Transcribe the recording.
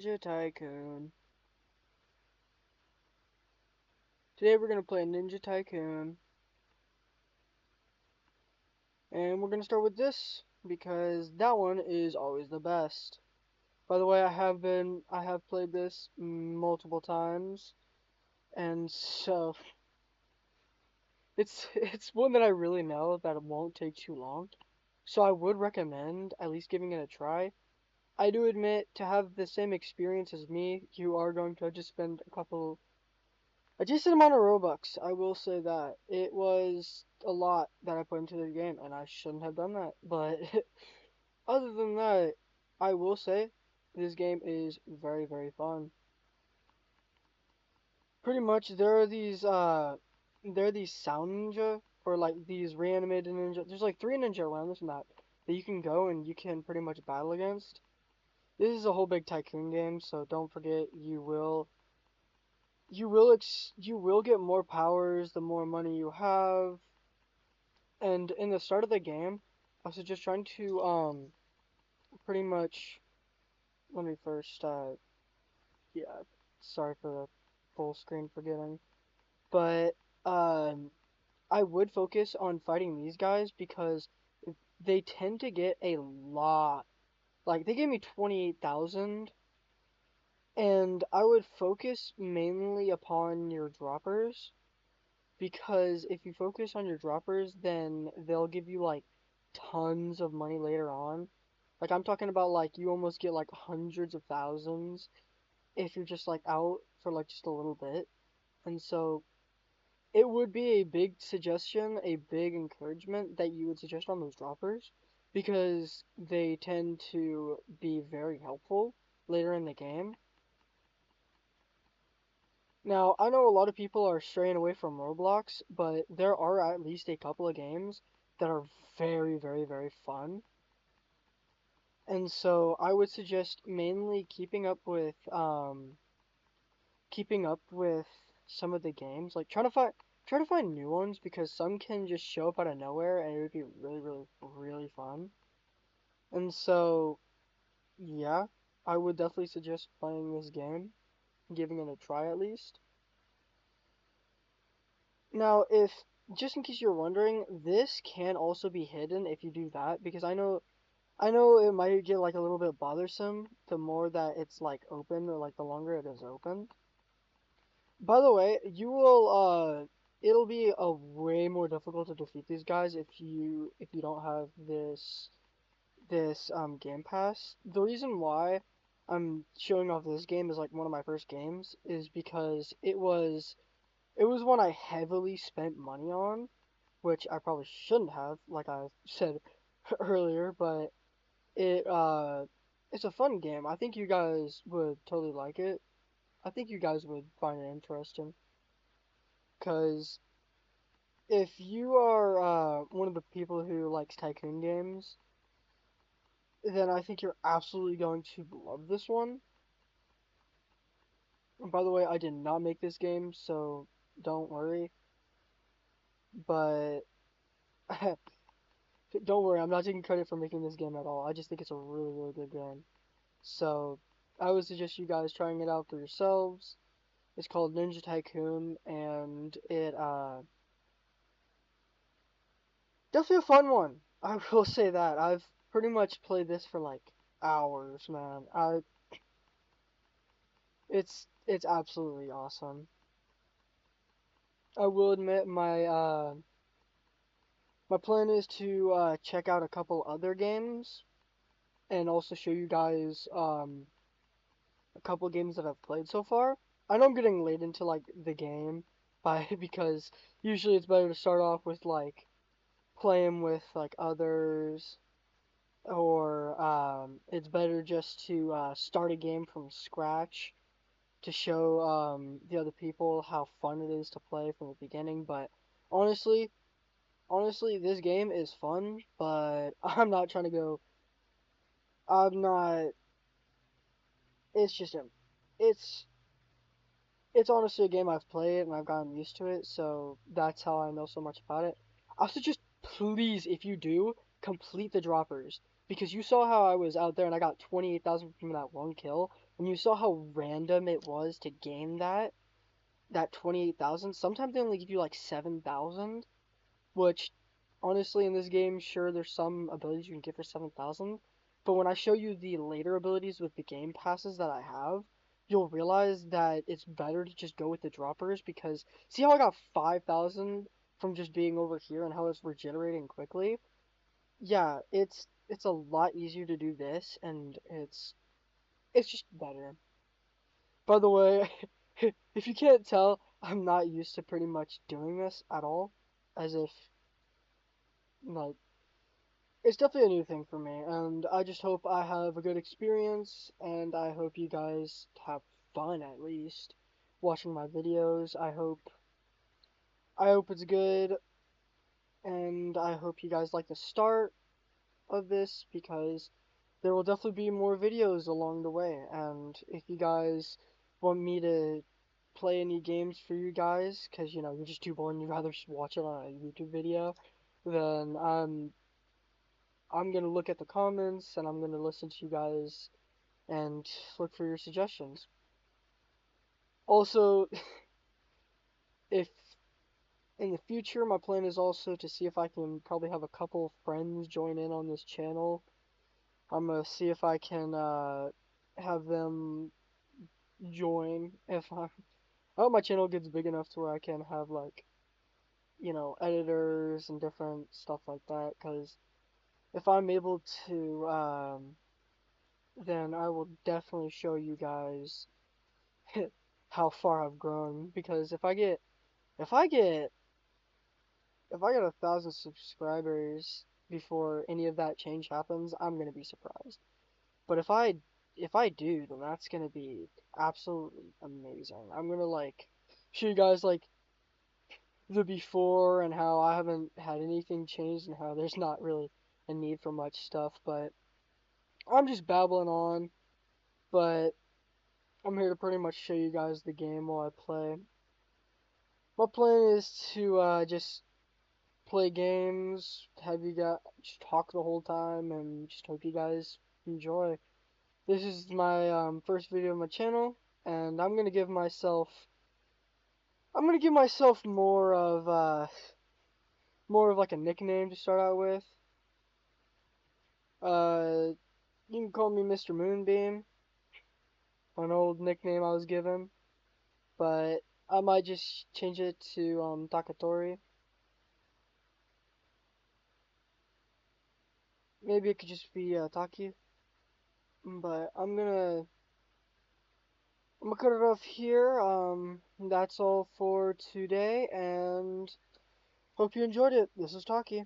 Ninja Tycoon. Today we're gonna play Ninja Tycoon, and we're gonna start with this because that one is always the best. By the way, I have played this multiple times, and so it's one that I really know that it won't take too long. So I would recommend at least giving it a try. I do admit to have the same experience as me, you are going to just spend a decent amount of Robux. I will say that. It was a lot that I put into the game, and I shouldn't have done that. But other than that, I will say this game is very, very fun. Pretty much, there are these sound ninja, or like these reanimated ninja. There's like three ninja around this map that you can go and you can pretty much battle against. This is a whole big tycoon game, so don't forget you will get more powers the more money you have. And in the start of the game, I was just trying to pretty much let me first yeah, sorry for the full screen forgetting. But um I would focus on fighting these guys because they tend to get a lot. Like they gave me 28,000, and I would focus mainly upon your droppers because if you focus on your droppers, then they'll give you like tons of money later on. Like I'm talking about like you almost get like hundreds of thousands if you're just like out for like just a little bit. And so it would be a big suggestion, a big encouragement that you would suggest on those droppers because they tend to be very helpful later in the game. Now, I know a lot of people are straying away from Roblox, but there are at least a couple of games that are very, very, very fun. And so I would suggest mainly keeping up with some of the games, like try to find new ones because some can just show up out of nowhere and it would be really, really, really fun. And so, yeah, I would definitely suggest playing this game, giving it a try at least. Now, if just in case you're wondering, this can also be hidden if you do that because I know it might get like a little bit bothersome the more that it's like open or like the longer it is open. By the way, it'll be a way more difficult to defeat these guys if you don't have this Game Pass. The reason why I'm showing off this game as like one of my first games is because it was one I heavily spent money on, which I probably shouldn't have, like I said earlier, but it it's a fun game. I think you guys would totally like it. I think you guys would find it interesting. Because if you are one of the people who likes tycoon games, then I think you're absolutely going to love this one. And by the way, I did not make this game, so don't worry. But don't worry, I'm not taking credit for making this game at all. I just think it's a really, really good game. So I would suggest you guys trying it out for yourselves. It's called Ninja Tycoon, and it definitely a fun one. I will say that. I've pretty much played this for like hours, man. It's absolutely awesome. I will admit my plan is to check out a couple other games and also show you guys a couple games that I've played so far. I know I'm getting late into like the game by because usually it's better to start off with like playing with like others or it's better just to start a game from scratch to show the other people how fun it is to play from the beginning. But honestly, honestly, this game is fun, but I'm not trying to go. I'm not. It's just a. It's it's honestly a game I've played and I've gotten used to it, so that's how I know so much about it. I suggest please, if you do, complete the droppers because you saw how I was out there and I got 28,000 from that one kill, and you saw how random it was to gain that 28,000. Sometimes they only give you like 7,000, which honestly in this game, sure there's some abilities you can get for 7,000, but when I show you the later abilities with the game passes that I have, you'll realize that it's better to just go with the droppers because see how I got 5,000 from just being over here and how it's regenerating quickly? Yeah, it's a lot easier to do this and it's just better. By the way, if you can't tell, I'm not used to pretty much doing this at all. As if, like, it's definitely a new thing for me. And I just hope I have a good experience. And I hope you guys have fun at least watching my videos. I hope it's good. And I hope you guys like the start of this because there will definitely be more videos along the way. And if you guys want me to play any games for you guys, because you know you're just too bored and you'd rather just watch it on a YouTube video, then I'm gonna look at the comments and I'm gonna listen to you guys and look for your suggestions. Also, if in the future my plan is also to see if I can probably have a couple friends join in on this channel. I'm gonna see if I can have them join if I hope my channel gets big enough to where I can have like, you know, editors and different stuff like that. Because if I'm able to, then I will definitely show you guys how far I've grown. Because if I get, if I get 1,000 subscribers before any of that change happens, I'm gonna be surprised. But if I do, then that's gonna be absolutely amazing. I'm gonna like show you guys like the before and how I haven't had anything changed and how there's not really a need for much stuff, but I'm just babbling on, but I'm here to pretty much show you guys the game while I play. My plan is to just play games, have you guys just talk the whole time, and just hope you guys enjoy. This is my first video on my channel, and I'm gonna give myself more of like a nickname to start out with. Uh, you can call me Mr. Moonbeam, an old nickname I was given, but I might just change it to Takatori. Maybe it could just be Taki. But I'm gonna cut it off here. That's all for today, and hope you enjoyed it. This is Taki.